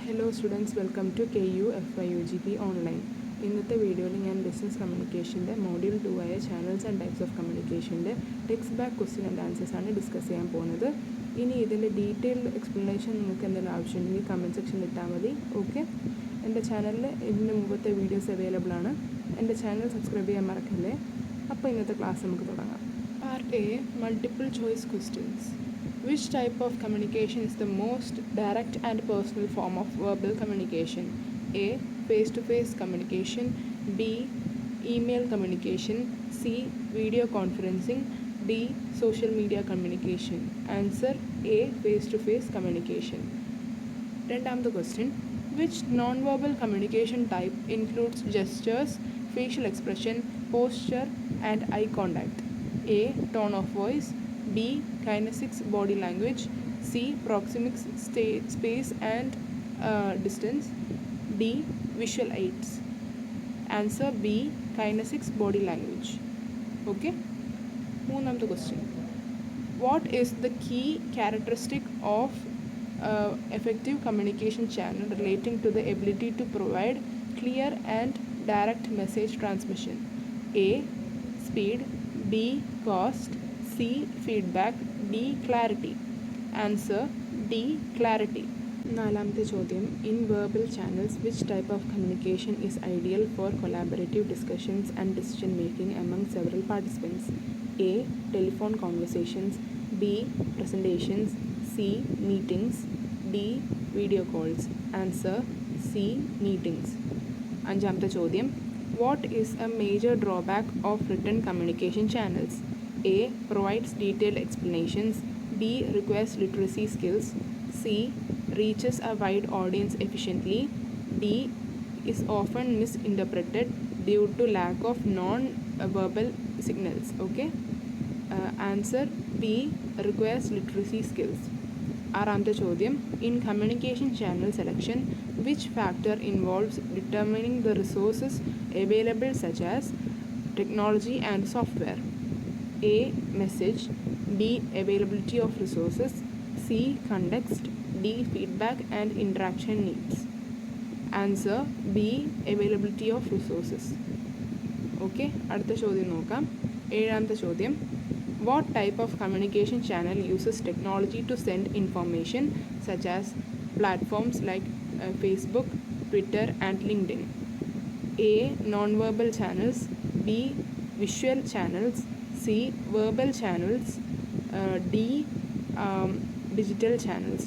Hello students, welcome to KU FYUGP online. ഇന്നത്തെ വീഡിയോയിൽ ഞാൻ ബിസിനസ് കമ്മ്യൂണിക്കേഷൻ്റെ മോഡ്യൂൾ 2 ആയ ചാനൽസ് ആൻഡ് ടൈപ്സ് ഓഫ് കമ്മ്യൂണിക്കേഷൻ്റെ textbook question and answers ആണ് ഡിസ്കസ് ചെയ്യാൻ പോകുന്നത്. ഇനി ഇതിൻ്റെ ഡീറ്റെയിൽഡ് എക്സ്പ്ലനേഷൻ നിങ്ങൾക്ക് എന്തെങ്കിലും ആവശ്യമുണ്ടെങ്കിൽ കമൻറ്റ് സെക്ഷനിൽ ഇട്ടാൽ മതി. ഓക്കെ, എൻ്റെ ചാനലിൽ ഇതിൻ്റെ മുമ്പത്തെ വീഡിയോസ് അവൈലബിൾ ആണ്. എൻ്റെ ചാനൽ സബ്സ്ക്രൈബ് ചെയ്യാൻ മറക്കല്ലേ. അപ്പോൾ ഇന്നത്തെ ക്ലാസ് നമുക്ക് തുടങ്ങാം. Part A, multiple choice questions. Which type of communication is the most direct and personal form of verbal communication? A. Face-to-face communication. B. Email communication. C. Video conferencing. D. Social media communication. Answer A. Face-to-face communication. രണ്ടാമത്തെ question. Which non-verbal communication type includes gestures, facial expression, posture and eye contact? A. Tone of voice. B. Kinesics body language. C. Proxemics space and distance. D. Visual aids. Answer B. Kinesics body language. Okay. മൂന്നാമത്തെ question. What is the key characteristic of effective communication channel relating to the ability to provide clear and direct message transmission? A. Speed. B. Cost. C. Feedback. D. Clarity. Answer D. Clarity. നാലാമത്തെ ചോദ്യം. In verbal channels, which type of communication is ideal for collaborative discussions and decision making among several participants? A. Telephone conversations. B. Presentations. C. Meetings. D. Video calls. Answer C. Meetings. അഞ്ചാമത്തെ ചോദ്യം. What is a major drawback of written communication channels? A. Provides detailed explanations. B. Requires literacy skills. C. Reaches a wide audience efficiently. D. Is often misinterpreted due to lack of non-verbal signals. Okay. Answer B. Requires literacy skills. ആറാമത്തെ ചോദ്യം. In communication channel selection, which factor involves determining the resources available such as technology and software? A. Message. B. Availability of resources. C. Context. D. Feedback and interaction needs. Answer B. Availability of resources. Okay. അടുത്ത ചോദ്യം നോക്കാം. ഏഴാമത്തെ ചോദ്യം. What type of communication channel uses technology to send information such as platforms like Facebook, Twitter and LinkedIn? A. Non-verbal channels. B. Visual channels. C. Verbal channels. D. Digital channels.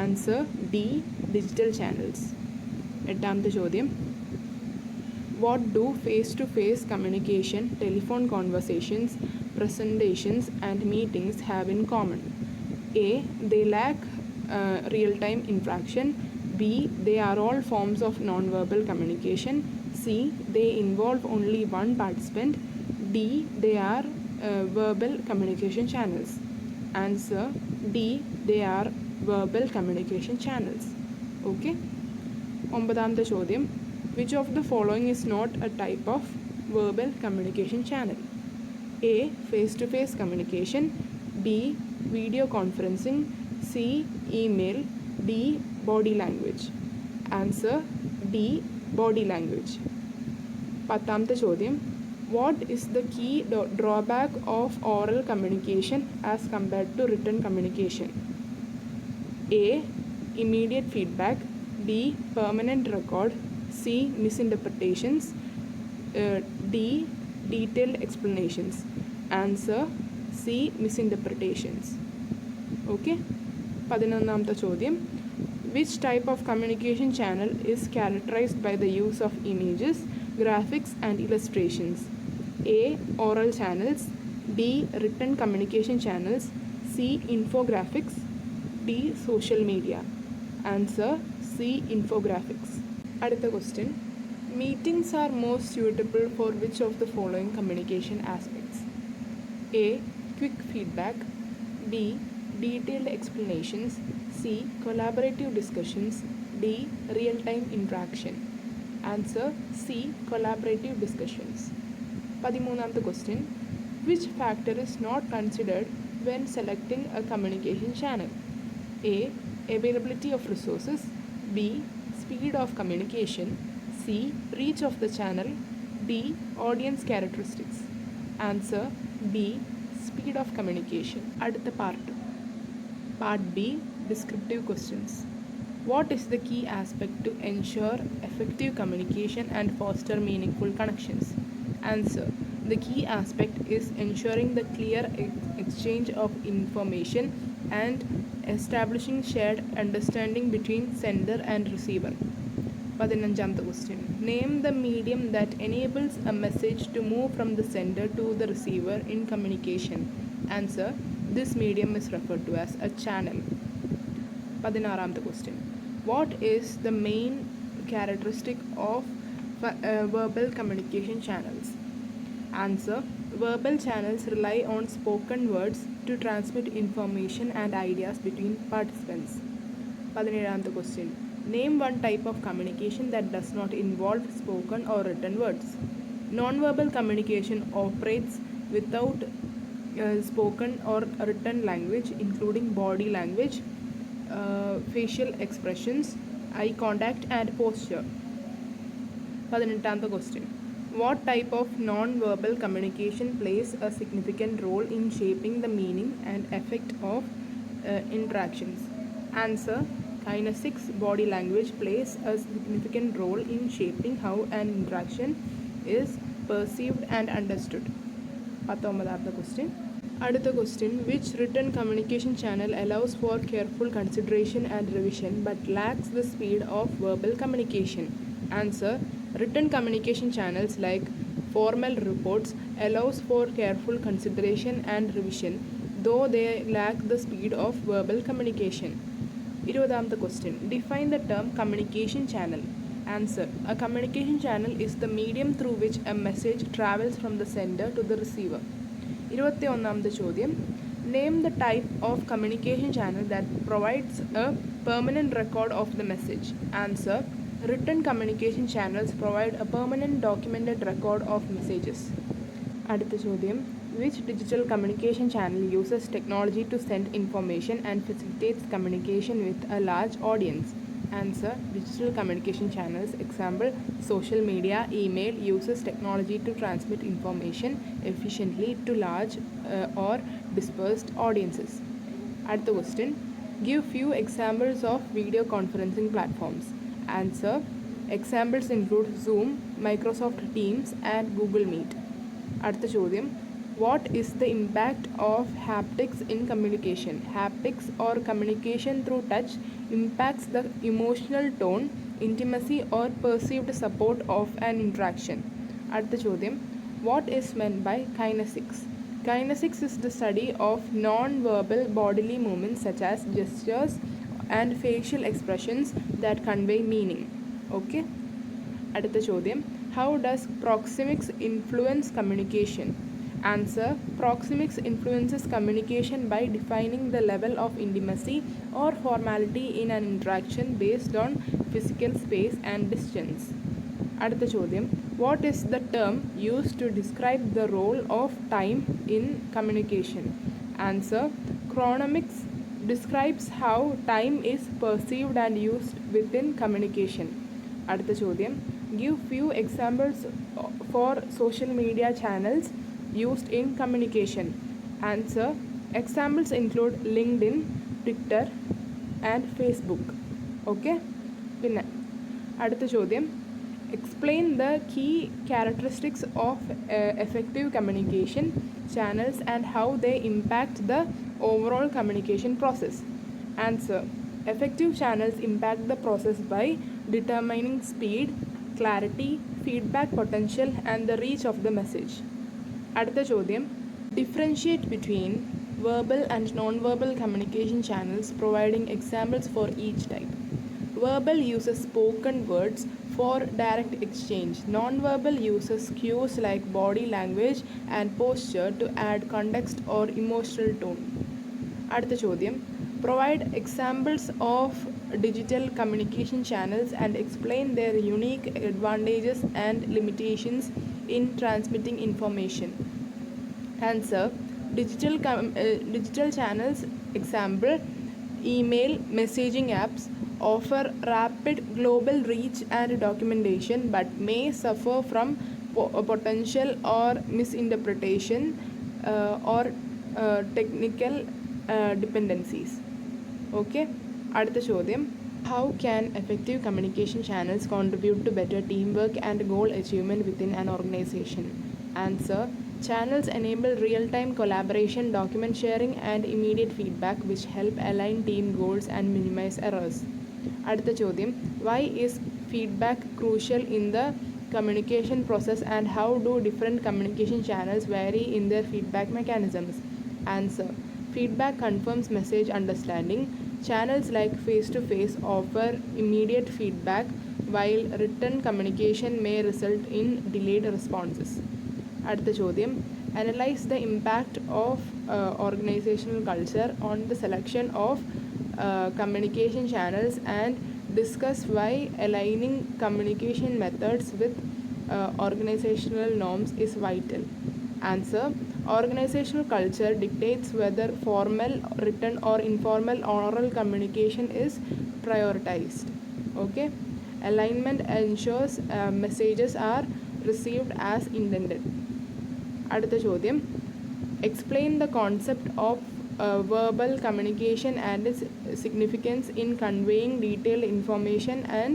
Answer D. Digital channels. എട്ടാമത്തെ ചോദ്യം. What do face-to-face communication, telephone conversations, presentations and meetings have in common? A. They lack real-time interaction. B. They are all forms of non-verbal communication. C. They involve only one participant. D. They are verbal communication channels. Answer D. They are verbal communication channels. Okay. ഒമ്പതാമത്തെ ചോദ്യം. Which of the following is not a type of verbal communication channel? A. Face-to-face communication. B. Video conferencing. C. Email. D. Body language. Answer D. Body language. പത്താമത്തെ ചോദ്യം. What is the key drawback of oral communication as compared to written communication? A. Immediate feedback. B. Permanent record. C. Misinterpretations. D. Detailed explanations. Answer C. Misinterpretations. Okay. പതിനൊന്നാമത്തെ ചോദ്യം. Which type of communication channel is characterized by the use of images, graphics and illustrations? A. Oral channels. B. Written communication channels. C. Infographics. D. Social media. Answer C. Infographics. അടുത്ത question. Meetings are most suitable for which of the following communication aspects? A. Quick feedback. B. Detailed explanations. C. Collaborative discussions. D. Real-time interaction. Answer C. Collaborative discussions. പതിമൂന്നാമത്തെ question. Which factor is not considered when selecting a communication channel? A. Availability of resources. B. B. Speed of communication. C. Reach of the channel. D. Audience characteristics. Answer B. Speed of communication. അടുത്ത Part B. Descriptive questions. What is the key aspect to ensure effective communication and foster meaningful connections? Answer. The key aspect is ensuring the clear exchange of information and establishing shared understanding between sender and receiver. 15th question. Name the medium that enables a message to move from the sender to the receiver in communication. Answer. This medium is referred to as a channel. 16th question. What is the main characteristic of verbal communication channels? Answer. Verbal channels rely on spoken words to transmit information and ideas between participants. 17th question. Name one type of communication that does not involve spoken or written words. Non-verbal communication operates without spoken or written language, including body language, facial expressions, eye contact, and posture. 18th question. What type of non-verbal communication plays a significant role in shaping the meaning and effect of interactions? Answer. Kinesics, body language, plays a significant role in shaping how an interaction is perceived and understood. 19th question. അടുത്ത question. Which written communication channel allows for careful consideration and revision but lacks the speed of verbal communication? Answer. Written communication channels like formal reports allows for careful consideration and revision, though they lack the speed of verbal communication. 20th question. Define the term communication channel. Answer. A communication channel is the medium through which a message travels from the sender to the receiver. 21st ചോദ്യം. Name the type of communication channel that provides a permanent record of the message. Answer. Written communication channels provide a permanent documented record of messages. അടുത്ത ചോദ്യം. Which digital communication channel uses technology to send information and facilitates communication with a large audience? Answer. Digital communication channels. Example, social media, email uses technology to transmit information efficiently to large or dispersed audiences. അടുത്ത question. Give few examples of video conferencing platforms. Answer. Examples include Zoom, Microsoft Teams, and Google Meet. അടുത്ത ചോദ്യം. What is the impact of haptics in communication? Haptics or communication through touch impacts the emotional tone, intimacy, or perceived support of an interaction. അടുത്ത ചോദ്യം. What is meant by kinesics? Kinesics is the study of non-verbal bodily movements such as gestures and facial expressions that convey meaning. Okay? അടുത്ത ചോദ്യം. How does proxemics influence communication? Answer. Proxemics influences communication by defining the level of intimacy or formality in an interaction based on physical space and distance. അടുത്ത ചോദ്യം. What is the term used to describe the role of time in communication? Answer. Chronomics describes how time is perceived and used within communication. അടുത്ത ചോദ്യം. Give few examples for social media channels used in communication. Answer. Examples include LinkedIn, Twitter, and Facebook. Okay? പിന്നെ അടുത്ത ചോദ്യം. Explain the key characteristics of effective communication channels and how they impact the overall communication process. Answer. Effective channels impact the process by determining speed, clarity, feedback potential, and the reach of the message. അടുത്ത ചോദ്യം. Differentiate between verbal and non-verbal communication channels, providing examples for each type. Verbal uses spoken words for direct exchange. Non-verbal uses cues like body language and posture to add context or emotional tone. അടുത്ത ചോദ്യം. Provide examples of digital communication channels and explain their unique advantages and limitations in transmitting information. Answer. Digital channels. Example, email, messaging apps offer rapid global reach and documentation but may suffer from potential or misinterpretation or technical dependencies. Okay, അടുത്ത ചോദ്യം, how can effective communication channels contribute to better teamwork and goal achievement within an organization? Answer, channels enable real-time collaboration, document sharing and immediate feedback which help align team goals and minimize errors. അടുത്ത ചോദ്യം, why is feedback crucial in the communication process and how do different communication channels vary in their feedback mechanisms? Answer, feedback confirms message understanding. Channels like face-to-face offer immediate feedback while written communication may result in delayed responses. അടുത്ത ചോദ്യം, analyze the impact of organizational culture on the selection of communication channels and discuss why aligning communication methods with organizational norms is vital. Answer, organizational culture dictates whether formal, written or informal oral communication is prioritized. Okay, alignment ensures messages are received as intended. അടുത്ത ചോദ്യം, explain the concept of verbal communication and its significance in conveying detailed information and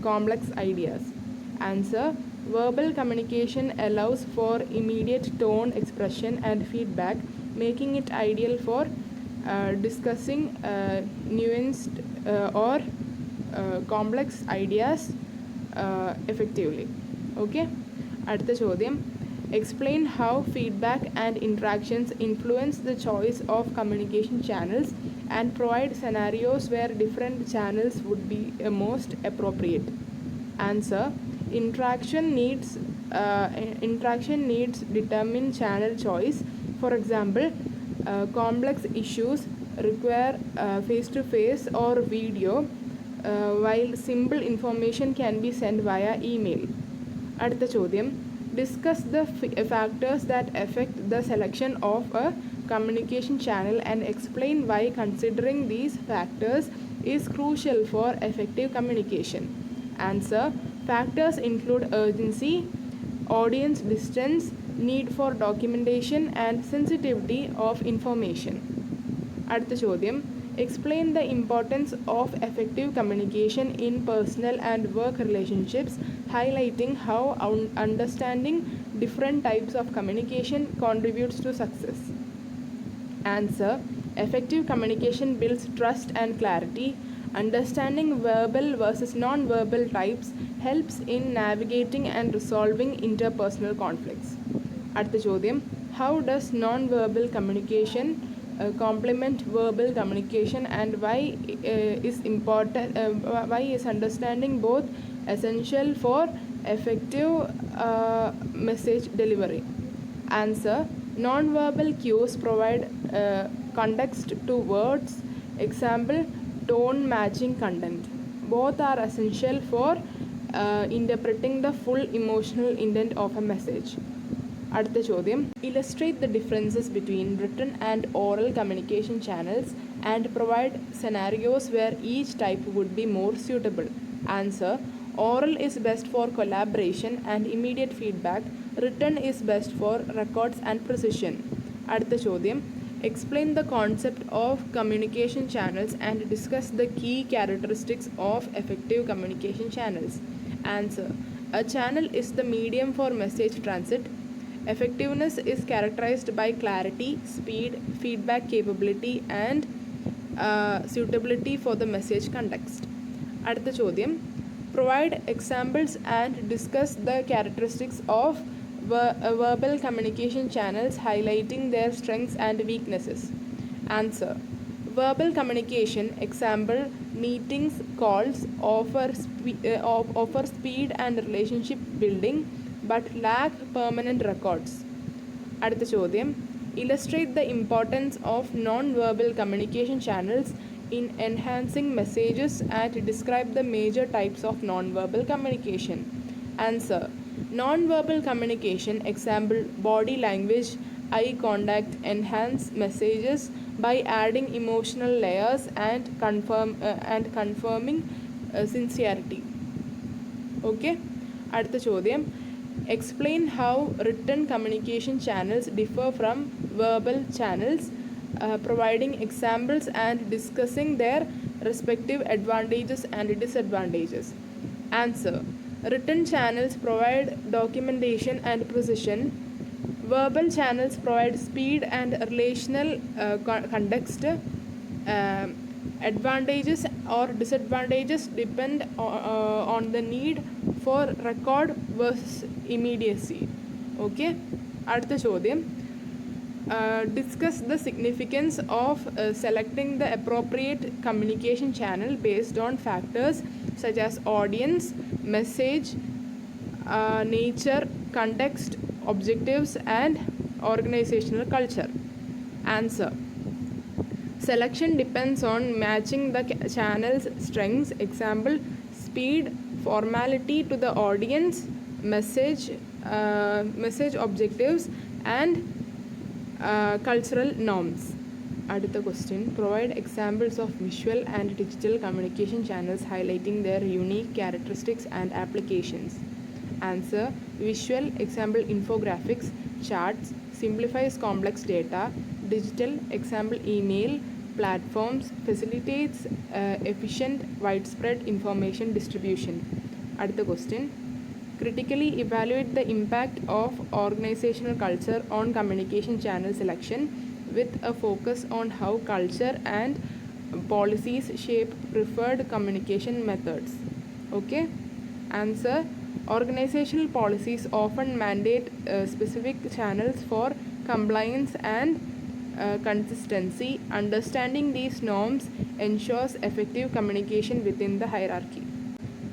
complex ideas. Answer, verbal communication allows for immediate tone expression and feedback, making it ideal for discussing nuanced or complex ideas effectively. Okay, അടുത്ത ചോദ്യം, explain how feedback and interactions influence the choice of communication channels and provide scenarios where different channels would be most appropriate. Answer, interaction needs determine channel choice. For example, complex issues require face-to-face or video, while simple information can be sent via email. അടുത്ത ചോദ്യം, discuss the factors that affect the selection of a communication channel and explain why considering these factors is crucial for effective communication. Answer, factors include urgency, audience distance, need for documentation and sensitivity of information. അടുത്ത ചോദ്യം, explain the importance of effective communication in personal and work relationships, highlighting how understanding different types of communication contributes to success. Answer, effective communication builds trust and clarity. Understanding verbal versus non-verbal types helps in navigating and resolving interpersonal conflicts. അടുത്ത ചോദ്യം, how does non-verbal communication complement verbal communication and why is understanding both essential for effective message delivery? Answer, non-verbal cues provide context to words, example, tone matching content. Both are essential for interpreting the full emotional intent of a message. അടുത്ത ചോദ്യം, illustrate the differences between written and oral communication channels and provide scenarios where each type would be more suitable. Answer, oral is best for collaboration and immediate feedback. Written is best for records and precision. അടുത്ത ചോദ്യം, explain the concept of communication channels and discuss the key characteristics of effective communication channels. Answer, a channel is the medium for message transit. Effectiveness is characterized by clarity, speed, feedback capability and suitability for the message context. അടുത്ത ചോദ്യം, provide examples and discuss the characteristics of verbal communication channels, highlighting their strengths and weaknesses. Answer, verbal communication, example, meetings, calls, offer speed and relationship building but lack permanent records. അടുത്ത ചോദ്യം, illustrate the importance of non-verbal communication channels in enhancing messages and describe the major types of non-verbal communication. Answer, non-verbal communication, example, body language, eye contact, enhance messages by adding emotional layers and confirming sincerity. Okay, അടുത്ത ചോദ്യം, explain how written communication channels differ from verbal channels, providing examples and discussing their respective advantages and disadvantages. Answer: written channels provide documentation and precision. Verbal channels provide speed and relational context. Advantages or disadvantages depend on the need for record versus immediacy. Okay, അടുത്ത ചോദ്യം, discuss the significance of selecting the appropriate communication channel based on factors such as audience, message, nature, context, objectives, and organizational culture. Answer: selection depends on matching the channel's strengths, example, speed, formality to the audience, message objectives, and cultural norms. അടുത്ത question, provide examples of visual and digital communication channels highlighting their unique characteristics and applications. Answer: visual, example, infographics, charts, simplifies complex data. Digital, example, email platforms, facilitates efficient widespread information distribution. അടുത്ത question, critically evaluate the impact of organizational culture on communication channel selection with a focus on how culture and policies shape preferred communication methods. Okay, answer: organizational policies often mandate specific channels for compliance and consistency. Understanding these norms ensures effective communication within the hierarchy.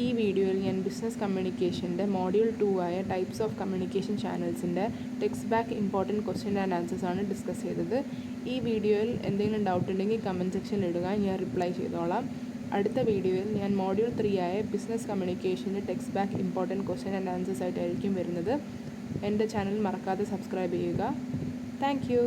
ഈ വീഡിയോയിൽ ഞാൻ business കമ്മ്യൂണിക്കേഷൻ്റെ module 2 ആയ types of communication ചാനൽസിൻ്റെ textbook important question and answers ആണ് discuss ചെയ്തത്. ഈ വീഡിയോയിൽ എന്തെങ്കിലും ഡൗട്ട് ഉണ്ടെങ്കിൽ കമൻറ്റ് സെക്ഷനിൽ ഇടുക, ഞാൻ റിപ്ലൈ ചെയ്തോളാം. അടുത്ത വീഡിയോയിൽ ഞാൻ മോഡ്യൂൾ 3 ആയ ബിസിനസ് കമ്മ്യൂണിക്കേഷൻ്റെ textbook important question and answers ആയിട്ടായിരിക്കും വരുന്നത്. എൻ്റെ ചാനൽ മറക്കാതെ സബ്സ്ക്രൈബ് ചെയ്യുക. Thank U.